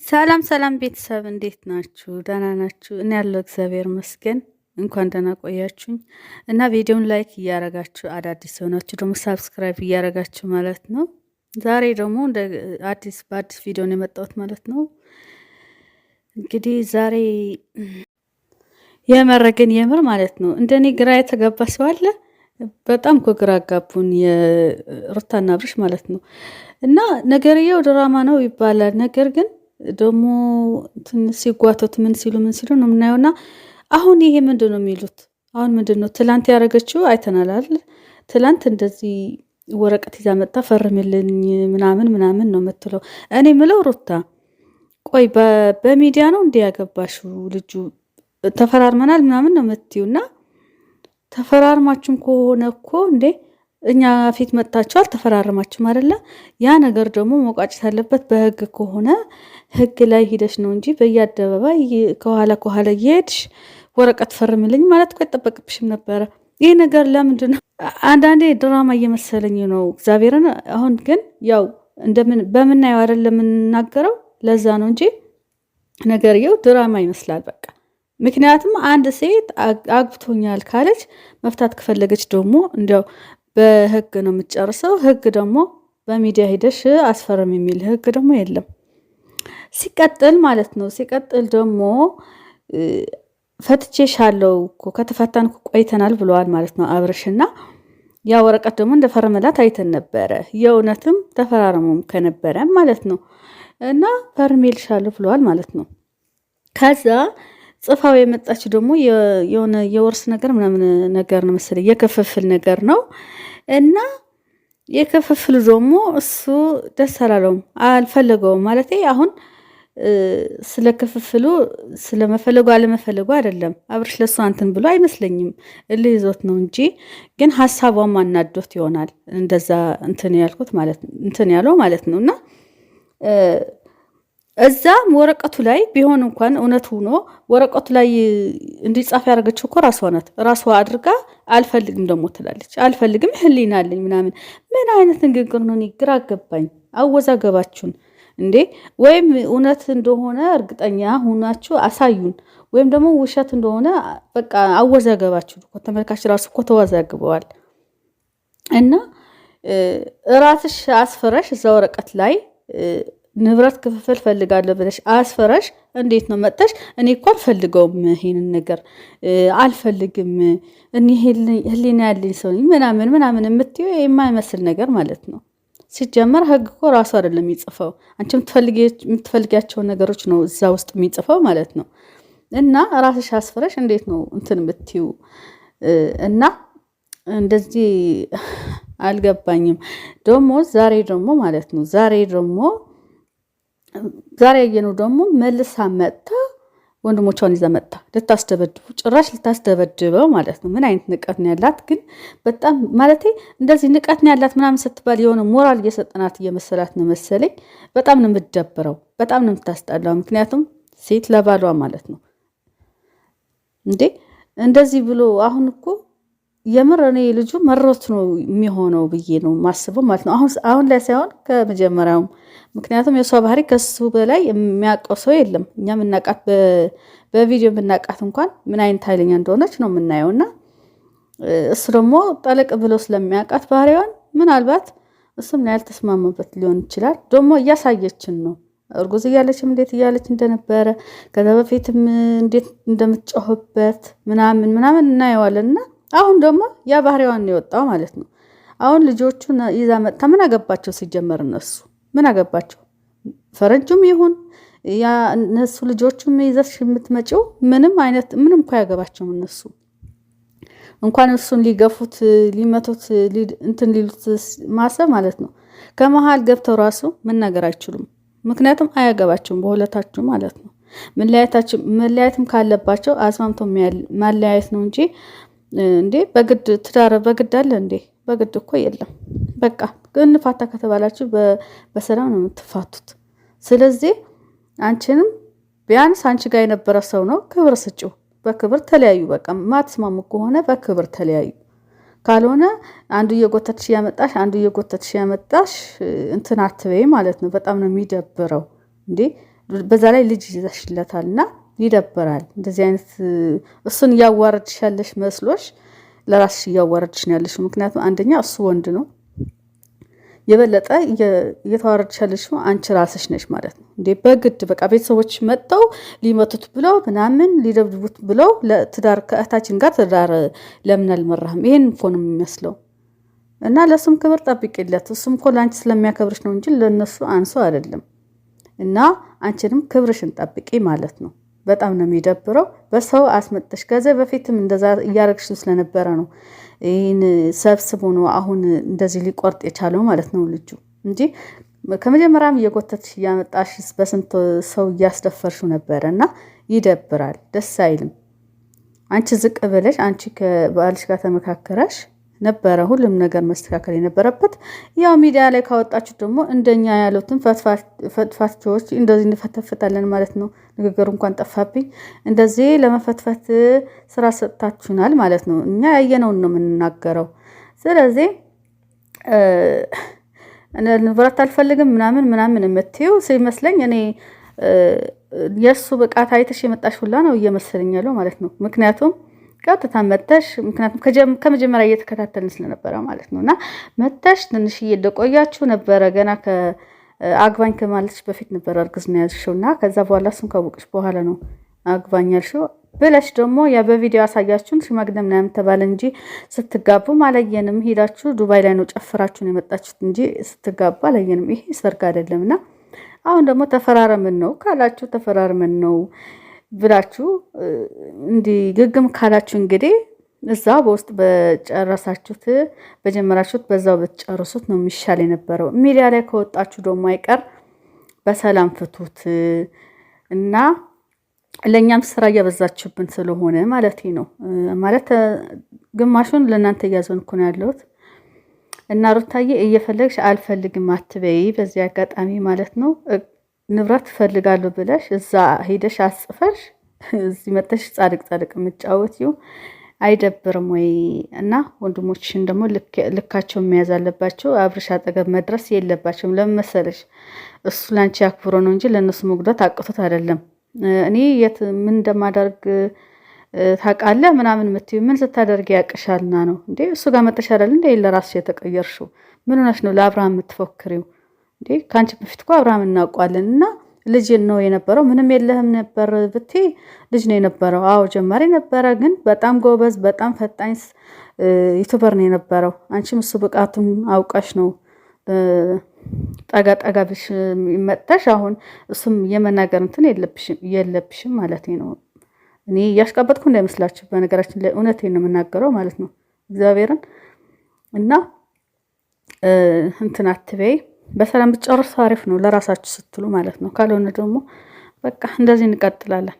ሰላም ሰላም ቤተሰብ እንዴት ናችሁ? ደህና ናችሁ? እኔ ያለው እግዚአብሔር ይመስገን። እንኳን ደህና ቆያችሁኝ እና ቪዲዮን ላይክ እያረጋችሁ አዳዲስ ሆናችሁ ደግሞ ሳብስክራይብ እያረጋችሁ ማለት ነው። ዛሬ ደግሞ እንደ በአዲስ ቪዲዮ ነው የመጣሁት ማለት ነው። እንግዲህ ዛሬ የምር ማለት ነው እንደኔ ግራ የተገባ ሰው አለ። በጣም እኮ ግራ አጋቡን የሩታና አብርሽ ማለት ነው። እና ነገርየው ድራማ ነው ይባላል። ነገር ግን ደግሞ ትንሽ ሲጓተት ምን ሲሉ ነው የምናየውና አሁን ይሄ ምንድን ነው የሚሉት? አሁን ምንድን ነው ትላንት ያደረገችው አይተናል አይደል? ትላንት እንደዚህ ወረቀት ይዛ መጣ ፈርምልኝ ምናምን ነው የምትለው። እኔ ምለው ሩታ ቆይ በሚዲያ ነው እንዴ ያገባሽው? ልጁ ተፈራርመናል ምናምን ነው የምትዩና ተፈራርማችሁም ከሆነ እኮ እንዴ እኛ ፊት መጣችሁ አልተፈራረማችሁም አይደለ? ያ ነገር ደግሞ መቋጨት አለበት በህግ ከሆነ ህግ ላይ ሂደሽ ነው እንጂ በየአደባባይ ከኋላ እየሄድሽ ወረቀት ፈርምልኝ ማለት እኮ አይጠበቅብሽም ነበረ። ይህ ነገር ለምንድን ነው አንዳንዴ ድራማ እየመሰለኝ ነው እግዚአብሔርን። አሁን ግን ያው በምናየው አይደለም የምንናገረው፣ ለዛ ነው እንጂ ነገርየው ድራማ ይመስላል በቃ። ምክንያቱም አንድ ሴት አግብቶኛል ካለች መፍታት ከፈለገች ደግሞ እንዲያው በህግ ነው የምትጨርሰው። ህግ ደግሞ በሚዲያ ሂደሽ አስፈርም የሚል ህግ ደግሞ የለም። ሲቀጥል ማለት ነው ደግሞ ፈትቼሻለሁ እኮ ከተፈታን ቆይተናል ብለዋል ማለት ነው አብርሽና ያ ወረቀት ደግሞ እንደፈረመላት አይተን ነበረ። የእውነትም ተፈራረሙም ከነበረ ማለት ነው እና ፈርሜልሻለሁ ብለዋል ማለት ነው። ከዛ ጽፋው የመጣችው ደግሞ የሆነ የወርስ ነገር ምናምን ነገር ነው መሰለኝ የክፍፍል ነገር ነው እና የክፍፍሉ ደግሞ እሱ ደስ አላለውም፣ አልፈለገውም ማለት አሁን ስለ ክፍፍሉ ስለመፈለጉ አለመፈለጉ አይደለም። አብርሽ ለሱ አንትን ብሎ አይመስለኝም፣ እልህ ይዞት ነው እንጂ ግን ሀሳቧም አናዶት ይሆናል እንደዛ እንትን ያልኩት ማለት እንትን ያለው ማለት ነው እና እዛም ወረቀቱ ላይ ቢሆን እንኳን እውነት ሆኖ ወረቀቱ ላይ እንዲጻፍ ያደረገችው እኮ ራሷ ናት። ራሷ አድርጋ አልፈልግም ደግሞ ትላለች። አልፈልግም ህሊና አለኝ ምናምን። ምን አይነት ንግግር ነው? ግራ ገባኝ። አወዛገባችሁን እንዴ! ወይም እውነት እንደሆነ እርግጠኛ ሆናችሁ አሳዩን፣ ወይም ደግሞ ውሸት እንደሆነ በቃ አወዛገባችሁ። ተመልካች ራሱ እኮ ተወዛግበዋል። እና ራስሽ አስፈረሽ እዛ ወረቀት ላይ ንብረት ክፍፍል ፈልጋለሁ ብለሽ አስፈረሽ እንዴት ነው መጣሽ? እኔ እኮ አልፈልገውም ይሄንን ነገር አልፈልግም፣ እኔ ህሊና ያለኝ ሰው ምናምን የምትይው የማይመስል ነገር ማለት ነው። ሲጀመር ህግ እኮ ራሱ አይደለም የሚጽፈው፣ አንቺ የምትፈልጊያቸው ነገሮች ነው እዛ ውስጥ የሚጽፈው ማለት ነው። እና ራስሽ አስፈረሽ እንዴት ነው እንትን የምትይው? እና እንደዚህ አልገባኝም። ደግሞ ዛሬ ደግሞ ማለት ነው ዛሬ ያየነው ደግሞ መልሳ መጣ ወንድሞቿን ይዛ መጣ ልታስደበድቡ፣ ጭራሽ ልታስደበድበው ማለት ነው። ምን አይነት ንቀት ነው ያላት ግን! በጣም ማለቴ እንደዚህ ንቀት ነው ያላት ምናምን ስትባል የሆነ ሞራል እየሰጠናት እየመሰላት ነው መሰለኝ። በጣም ነው የምትደብረው፣ በጣም ነው የምታስጠላው። ምክንያቱም ሴት ለባሏ ማለት ነው እንዴ እንደዚህ ብሎ አሁን እኮ የምር እኔ ልጁ መሮት ነው የሚሆነው ብዬ ነው ማስበው ማለት ነው። አሁን ላይ ሳይሆን ከመጀመሪያውም። ምክንያቱም የሷ ባህሪ ከሱ በላይ የሚያውቀው ሰው የለም። እኛ የምናውቃት በቪዲዮ የምናውቃት እንኳን ምን አይነት ኃይለኛ እንደሆነች ነው የምናየው። እና እሱ ደግሞ ጠለቅ ብሎ ስለሚያውቃት ባህሪዋን ምናልባት እሱም ላይ ያልተስማማበት ሊሆን ይችላል። ደግሞ እያሳየችን ነው እርጉዝ እያለችም እንዴት እያለች እንደነበረ ከዛ በፊትም እንዴት እንደምትጮህበት ምናምን እናየዋለንና አሁን ደግሞ ያ ባህሪዋን ነው የወጣው ማለት ነው። አሁን ልጆቹን ይዛ መጣ። ምን አገባቸው ሲጀመር? እነሱ ምን አገባቸው? ፈረንጁም ይሁን ያ እነሱ ልጆቹም ይዘሽ የምትመጪው ምንም እኮ ያገባቸውም እነሱ እንኳን እሱን ሊገፉት ሊመቱት እንትን ሊሉት ማሰብ ማለት ነው። ከመሃል ገብተው ራሱ መናገር አይችሉም። ምክንያቱም አያገባቸውም በሁለታችሁ ማለት ነው። መለያየትም ካለባቸው አስማምቶ ማለያየት ነው እንጂ እንዴ በግድ ትዳር በግድ አለ እንዴ? በግድ እኮ የለም። በቃ እንፋታ ከተባላችሁ በሰላም ነው የምትፋቱት። ስለዚህ አንቺንም ቢያንስ አንቺ ጋር የነበረ ሰው ነው፣ ክብር ስጪው፣ በክብር ተለያዩ። በቃ ማትስማሙ ከሆነ በክብር ተለያዩ። ካልሆነ አንዱ እየጎተትሽ ያመጣሽ እንትን አትበይ ማለት ነው። በጣም ነው የሚደብረው እንዴ! በዛ ላይ ልጅ ይዘሽለታልና ይደብራል። እንደዚህ አይነት እሱን እያዋረድሽ ያለሽ መስሎሽ ለራስሽ እያዋረድሽ ነው ያለሽ። ምክንያቱም አንደኛ እሱ ወንድ ነው፣ የበለጠ እየተዋረድሽ ያለሽው አንቺ ራስሽ ነሽ ማለት ነው። እንዴ በግድ በቃ ቤተሰቦች መጥተው ሊመቱት ብለው ምናምን ሊደብድቡት ብለው ለትዳር ከእህታችን ጋር ትዳር ለምን አልመራህም? ይሄን እኮ ነው የሚመስለው። እና ለሱም ክብር ጠብቂለት። እሱም እኮ ለአንቺ ስለሚያከብርሽ ነው እንጂ ለነሱ አንሶ አይደለም። እና አንቺንም ክብርሽን ጠብቂ ማለት ነው። በጣም ነው የሚደብረው። በሰው አስመጥተሽ ከዚህ በፊትም እንደዛ እያረግሽ ስለነበረ ነው ይህን ሰብስቦ ነው አሁን እንደዚህ ሊቆርጥ የቻለው ማለት ነው ልጁ እንጂ ከመጀመሪያም እየጎተትሽ እያመጣሽ በስንት ሰው እያስደፈርሽው ነበረ። እና ይደብራል፣ ደስ አይልም። አንቺ ዝቅ ብለሽ አንቺ ከባልሽ ጋር ተመካከረሽ ነበረ ሁሉም ነገር መስተካከል የነበረበት። ያው ሚዲያ ላይ ካወጣችሁ ደግሞ እንደኛ ያሉትን ፈትፋቾች እንደዚህ እንፈተፍታለን ማለት ነው። ንግግሩ እንኳን ጠፋብኝ። እንደዚህ ለመፈትፈት ስራ ሰጥታችሁናል ማለት ነው። እኛ ያየነውን ነው የምንናገረው። ስለዚህ ንብረት አልፈልግም ምናምን የምትይው ሲመስለኝ እኔ የእሱ ብቃት አይተሽ የመጣሽ ሁላ ነው እየመሰለኝ ያለው ማለት ነው። ምክንያቱም ቀጥታ መተሽ ምክንያቱም ከመጀመሪያ እየተከታተልን ስለነበረ ማለት ነው። እና መተሽ ትንሽዬ እንደቆያችሁ ነበረ። ገና ከአግባኝ ከማለትሽ በፊት ነበረ እርግዝና ያልሽው እና ከዛ በኋላ እሱን ካወቅሽ በኋላ ነው አግባኝ ያልሽው ብለሽ ደግሞ ያ በቪዲዮ አሳያችሁን ሽማግሌ ምናምን ተባለ እንጂ ስትጋቡም አላየንም። ሄዳችሁ ዱባይ ላይ ነው ጨፍራችሁን የመጣችሁት እንጂ ስትጋቡ አላየንም። ይሄ ሰርግ አይደለም። እና አሁን ደግሞ ተፈራረምን ነው ካላችሁ ተፈራርመን ነው ብላችሁ እንዲህ ግግም ካላችሁ እንግዲህ እዛ በውስጥ በጨረሳችሁት በጀመራችሁት በዛው በተጨርሱት ነው የሚሻል የነበረው። ሚዲያ ላይ ከወጣችሁ ደግሞ አይቀር በሰላም ፍቱት እና ለኛም ስራ እያበዛችሁብን ስለሆነ ማለት ነው። ማለት ግማሹን ለእናንተ እያዘንኩ ነው ያለሁት። እና ሩታዬ እየፈለግሽ አልፈልግም አትበይ በዚህ አጋጣሚ ማለት ነው። ንብረት ፈልጋለሁ ብለሽ እዛ ሄደሽ አጽፈሽ እዚህ መተሽ ጻድቅ የምትጫወትዩ አይደብርም ወይ? እና ወንድሞችሽን ደግሞ ልካቸው መያዝ አለባቸው። አብርሽ አጠገብ መድረስ የለባቸውም። ለምን መሰለሽ? እሱ ላንቺ አክብሮ ነው እንጂ ለእነሱ መጉዳት አቅቶት አይደለም። እኔ የት ምን እንደማደርግ ታውቃለህ ምናምን የምትይው ምን ስታደርግ ያቅሻልና ነው እንዴ? እሱ ጋር መተሽ አይደል እንዴ ለራስሽ የተቀየርሽው? ምን ሆነሽ ነው ለአብርሃም የምትፎክሪው? እንዴ ካንቺ በፊት እኮ አብርሃም እናውቀዋለን። እና ልጅ ነው የነበረው። ምንም የለህም ነበር ብትይ ልጅ ነው የነበረው። አዎ ጀማሪ ነበረ፣ ግን በጣም ጎበዝ በጣም ፈጣኝ ዩቲዩበር ነው የነበረው። አንቺም እሱ ብቃቱን አውቀሽ ነው ጠጋ ብሽ መጥተሽ አሁን እሱም የመናገር እንትን የለብሽም ማለት ነው። እኔ እያሽቃበጥኩ እንዳይመስላችሁ፣ በነገራችን ላይ እውነቴን ነው የምናገረው ማለት ነው እግዚአብሔርን። እና እንትን አትበይ፣ በሰላም ብትጨርሱ አሪፍ ነው ለራሳችሁ ስትሉ ማለት ነው። ካልሆነ ደግሞ በቃ እንደዚህ እንቀጥላለን።